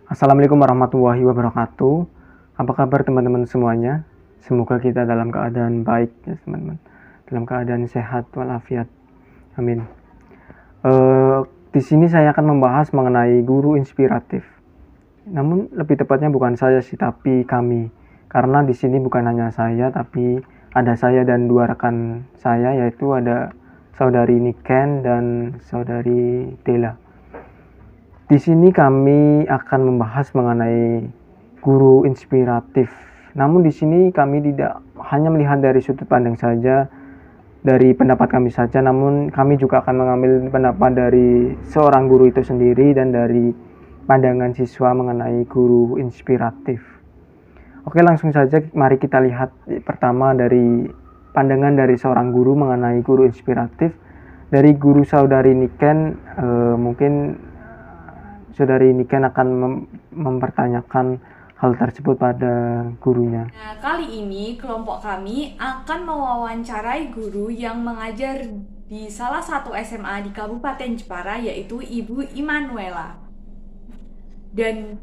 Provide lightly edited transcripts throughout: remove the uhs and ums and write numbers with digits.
Assalamualaikum warahmatullahi wabarakatuh. Apa kabar teman-teman semuanya? Semoga kita dalam keadaan baik ya teman-teman. Dalam keadaan sehat walafiat. Amin. Di sini saya akan membahas mengenai guru inspiratif. Namun lebih tepatnya bukan saya sih, tapi kami. Karena di sini bukan hanya saya, tapi ada saya dan dua rekan saya, yaitu ada saudari Niken dan saudari Dela. Di sini kami akan membahas mengenai guru inspiratif. Namun di sini kami tidak hanya melihat dari sudut pandang saja, dari pendapat kami saja, namun kami juga akan mengambil pendapat dari seorang guru itu sendiri dan dari pandangan siswa mengenai guru inspiratif. Oke, langsung saja mari kita lihat pertama dari pandangan dari seorang guru mengenai guru inspiratif. Dari guru saudari Niken, mungkin saudari Niken akan mempertanyakan hal tersebut pada gurunya. Nah, kali ini kelompok kami akan mewawancarai guru yang mengajar di salah satu SMA di Kabupaten Jepara, yaitu Ibu Immanuela. Dan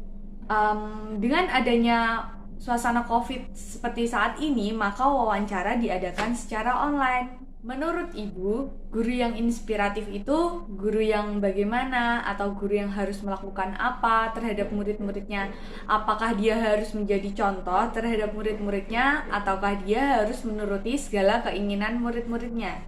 dengan adanya suasana COVID seperti saat ini, maka wawancara diadakan secara online. Menurut Ibu, guru yang inspiratif itu guru yang bagaimana, atau guru yang harus melakukan apa terhadap murid-muridnya? Apakah dia harus menjadi contoh terhadap murid-muridnya, ataukah dia harus menuruti segala keinginan murid-muridnya?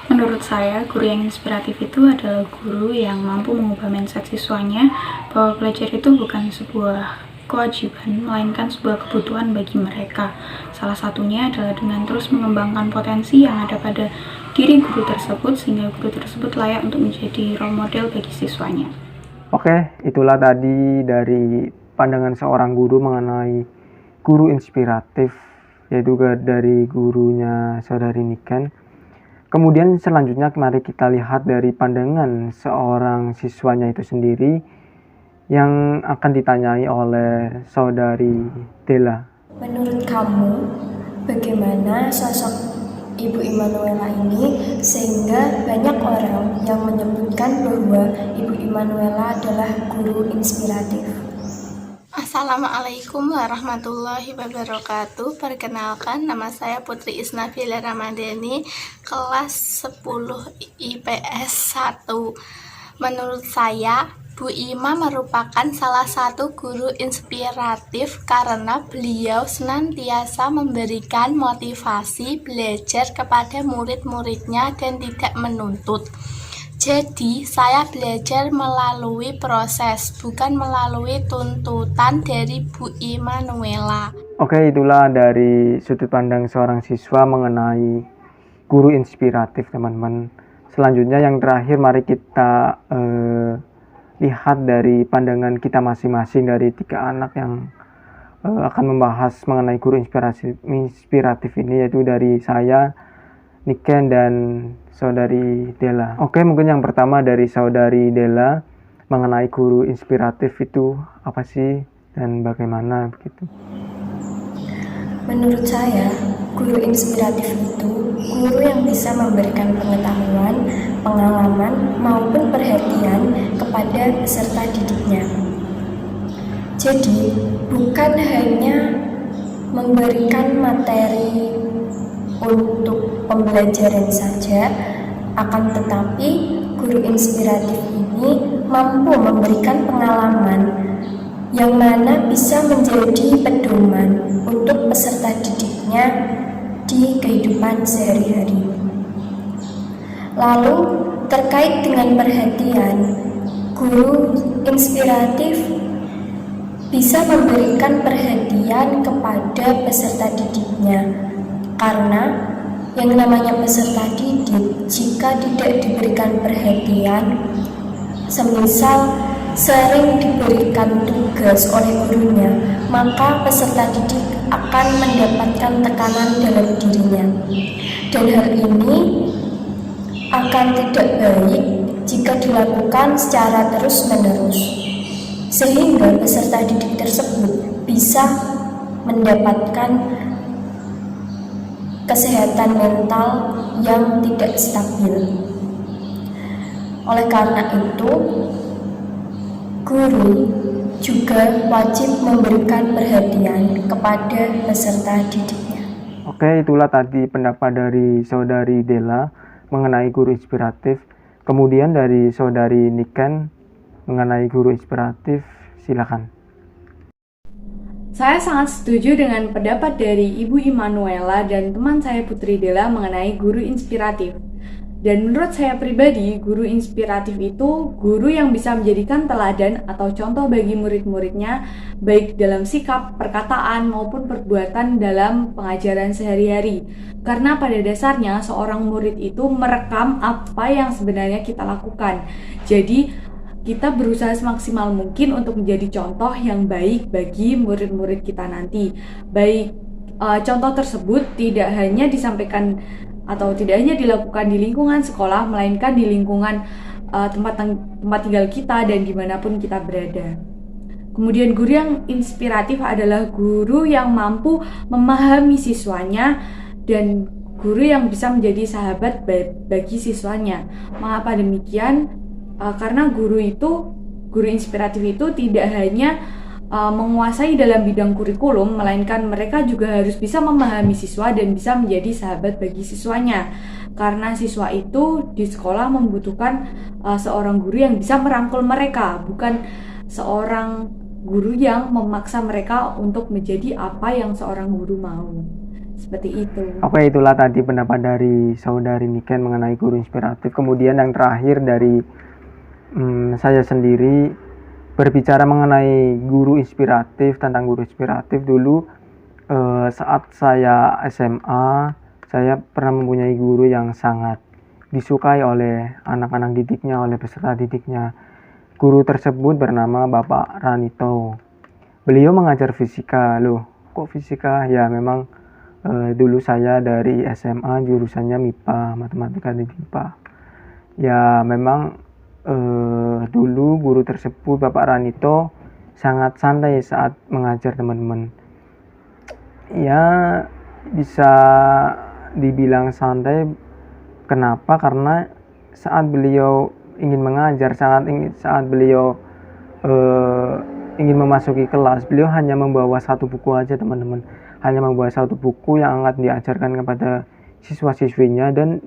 Menurut saya, guru yang inspiratif itu adalah guru yang mampu mengubah mindset siswanya bahwa belajar itu bukan sebuah kewajiban, melainkan sebuah kebutuhan bagi mereka. Salah satunya adalah dengan terus mengembangkan potensi yang ada pada diri guru tersebut, sehingga guru tersebut layak untuk menjadi role model bagi siswanya. Oke, itulah tadi dari pandangan seorang guru mengenai guru inspiratif, yaitu dari gurunya saudari Niken. Kemudian selanjutnya mari kita lihat dari pandangan seorang siswanya itu sendiri yang akan ditanyai oleh saudari Dela. Menurut kamu, bagaimana sosok Ibu Immanuela ini sehingga banyak orang yang menyebutkan bahwa Ibu Immanuela adalah guru inspiratif? Assalamualaikum warahmatullahi wabarakatuh. Perkenalkan, nama saya Putri Isnafila Ramadhani, kelas 10 IPS 1. Menurut saya, Bu Ima merupakan salah satu guru inspiratif karena beliau senantiasa memberikan motivasi belajar kepada murid-muridnya dan tidak menuntut. Jadi, saya belajar melalui proses, bukan melalui tuntutan dari Bu Immanuela. Oke, itulah dari sudut pandang seorang siswa mengenai guru inspiratif, teman-teman. Selanjutnya yang terakhir, mari kita lihat dari pandangan kita masing-masing dari 3 anak yang akan membahas mengenai guru inspiratif ini, yaitu dari saya, Niken, dan saudari Dela. Oke, mungkin yang pertama dari saudari Dela mengenai guru inspiratif itu apa sih dan bagaimana begitu? Menurut saya, guru inspiratif itu guru yang bisa memberikan pengetahuan, pengalaman, maupun perhatian kepada peserta didiknya. Jadi, bukan hanya memberikan materi untuk pembelajaran saja, akan tetapi guru inspiratif ini mampu memberikan pengalaman yang mana bisa menjadi pedoman untuk peserta didiknya di kehidupan sehari-hari. Lalu, terkait dengan perhatian, guru inspiratif bisa memberikan perhatian kepada peserta didiknya, karena yang namanya peserta didik jika tidak diberikan perhatian, semisal sering diberikan tugas oleh gurunya, maka peserta didik akan mendapatkan tekanan dalam dirinya, dan hal ini akan tidak baik jika dilakukan secara terus-menerus, sehingga peserta didik tersebut bisa mendapatkan kesehatan mental yang tidak stabil. Oleh karena itu, guru juga wajib memberikan perhatian kepada peserta didiknya. Oke, itulah tadi pendapat dari saudari Della mengenai guru inspiratif. Kemudian dari saudari Niken mengenai guru inspiratif, silakan. Saya sangat setuju dengan pendapat dari Ibu Immanuela dan teman saya Putri Della mengenai guru inspiratif. Dan menurut saya pribadi, guru inspiratif itu guru yang bisa menjadikan teladan atau contoh bagi murid-muridnya, baik dalam sikap, perkataan, maupun perbuatan dalam pengajaran sehari-hari. Karena pada dasarnya seorang murid itu merekam apa yang sebenarnya kita lakukan. Jadi, kita berusaha semaksimal mungkin untuk menjadi contoh yang baik bagi murid-murid kita nanti. Baik, contoh tersebut tidak hanya disampaikan atau tidak hanya dilakukan di lingkungan sekolah, melainkan di lingkungan tempat tinggal kita dan dimanapun kita berada. Kemudian guru yang inspiratif adalah guru yang mampu memahami siswanya dan guru yang bisa menjadi sahabat bagi siswanya. Mengapa demikian? Karena guru inspiratif itu tidak hanya menguasai dalam bidang kurikulum, melainkan mereka juga harus bisa memahami siswa dan bisa menjadi sahabat bagi siswanya. Karena siswa itu di sekolah membutuhkan seorang guru yang bisa merangkul mereka, bukan seorang guru yang memaksa mereka untuk menjadi apa yang seorang guru mau. Seperti itu. Oke, itulah tadi pendapat dari saudari Niken mengenai guru inspiratif. Kemudian yang terakhir dari saya sendiri, berbicara mengenai guru inspiratif, tentang guru inspiratif dulu saat saya SMA, saya pernah mempunyai guru yang sangat disukai oleh anak-anak didiknya, oleh peserta didiknya. Guru tersebut bernama Bapak Ranito. Beliau mengajar fisika. Loh, kok fisika? Ya memang dulu saya dari SMA jurusannya MIPA, matematika dan IPA. Ya memang dulu guru tersebut, Bapak Ranito, sangat santai saat mengajar teman-teman. Ya bisa dibilang santai. Kenapa? Karena saat beliau ingin mengajar, saat beliau ingin memasuki kelas, beliau hanya membawa satu buku aja teman-teman, hanya membawa satu buku yang akan diajarkan kepada siswa-siswinya, dan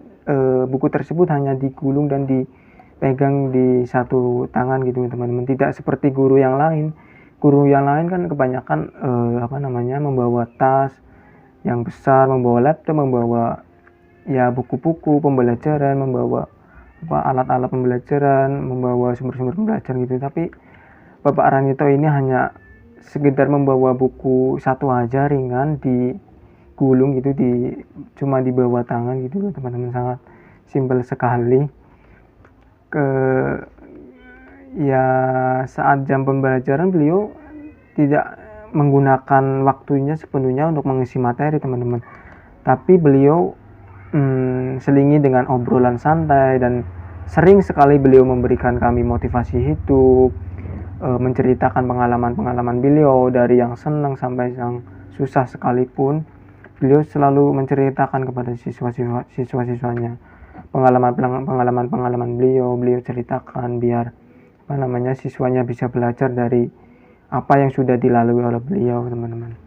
buku tersebut hanya digulung dan dipegang di satu tangan gitu teman-teman. Tidak seperti guru yang lain. Guru yang lain kan kebanyakan membawa tas yang besar, membawa laptop, membawa ya buku-buku pembelajaran, membawa alat-alat pembelajaran, membawa sumber-sumber pembelajaran gitu. Tapi Bapak Ranito ini hanya sekedar membawa buku satu aja, ringan, digulung gitu, cuma di bawah tangan gitu teman-teman. Sangat simpel sekali. Saat jam pembelajaran beliau tidak menggunakan waktunya sepenuhnya untuk mengisi materi teman-teman, tapi beliau selingi dengan obrolan santai, dan sering sekali beliau memberikan kami motivasi hidup, menceritakan pengalaman-pengalaman beliau dari yang senang sampai yang susah sekalipun. Beliau selalu menceritakan kepada siswa-siswanya pengalaman beliau ceritakan biar siswanya bisa belajar dari apa yang sudah dilalui oleh beliau teman-teman.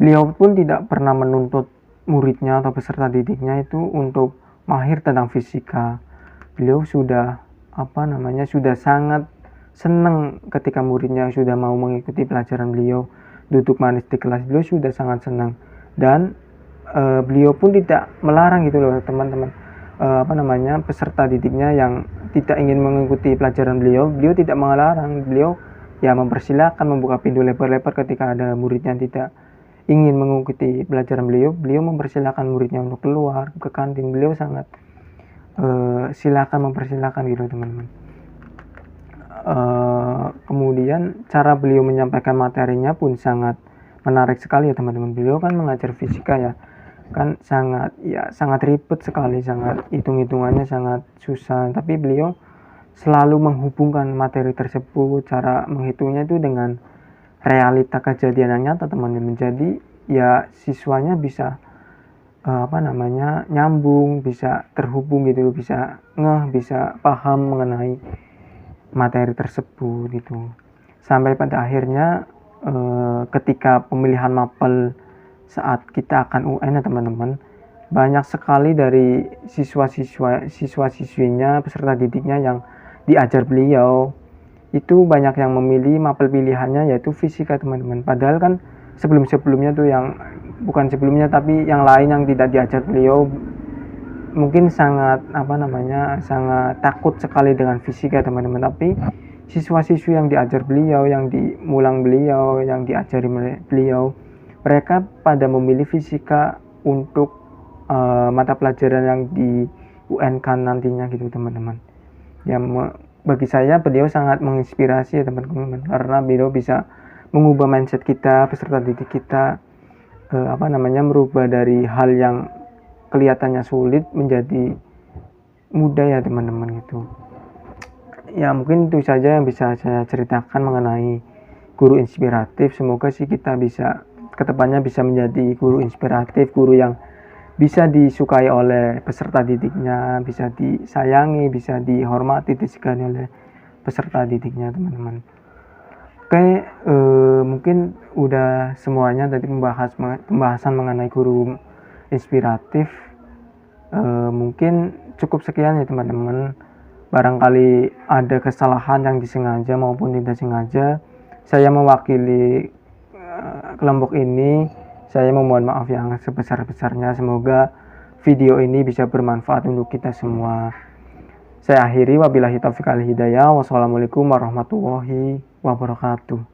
Beliau pun tidak pernah menuntut muridnya atau peserta didiknya itu untuk mahir tentang fisika. Beliau sudah sangat senang ketika muridnya sudah mau mengikuti pelajaran beliau, duduk manis di kelas. Beliau sudah sangat senang, dan beliau pun tidak melarang gitu loh teman-teman. Peserta didiknya yang tidak ingin mengikuti pelajaran beliau tidak melarang. Beliau ya mempersilahkan, membuka pintu lebar-lebar ketika ada muridnya tidak ingin mengikuti pelajaran beliau mempersilahkan muridnya untuk keluar ke kantin. Beliau sangat mempersilahkan gitu teman-teman. Kemudian cara beliau menyampaikan materinya pun sangat menarik sekali ya teman-teman. Beliau kan mengajar fisika ya, kan sangat ribet sekali, sangat hitung-hitungannya sangat susah, tapi beliau selalu menghubungkan materi tersebut, cara menghitungnya itu dengan realita kejadian yang nyata teman-teman. Jadi ya siswanya bisa nyambung, bisa terhubung gitu, bisa paham mengenai materi tersebut gitu. sampai pada akhirnya ketika pemilihan mapel saat kita akan UN ya teman-teman, banyak sekali dari siswa-siswinya, peserta didiknya yang diajar beliau itu banyak yang memilih mapel pilihannya yaitu fisika teman-teman. Padahal kan sebelumnya tuh yang bukan sebelumnya tapi yang lain yang tidak diajar beliau mungkin sangat sangat takut sekali dengan fisika teman-teman. Tapi siswa-siswi yang diajar beliau, yang dimulang beliau, yang diajari beliau, mereka pada memilih fisika untuk mata pelajaran yang di UN kan nantinya gitu teman-teman. Ya bagi saya beliau sangat menginspirasi ya teman-teman, karena beliau bisa mengubah mindset kita, peserta didik kita, merubah dari hal yang kelihatannya sulit menjadi mudah ya teman-teman gitu. Ya mungkin itu saja yang bisa saya ceritakan mengenai guru inspiratif. Semoga sih kita bisa kedepannya bisa menjadi guru inspiratif, guru yang bisa disukai oleh peserta didiknya, bisa disayangi, bisa dihormati, disegani oleh peserta didiknya teman-teman. Oke, mungkin udah semuanya tadi pembahasan mengenai guru inspiratif. Mungkin cukup sekian ya teman-teman. Barangkali ada kesalahan yang disengaja maupun tidak sengaja, saya mewakili kelompok ini, saya memohon maaf yang sebesar-besarnya. Semoga video ini bisa bermanfaat untuk kita semua. Saya akhiri, wabillahi taufiq wal hidayah. Wassalamualaikum warahmatullahi wabarakatuh.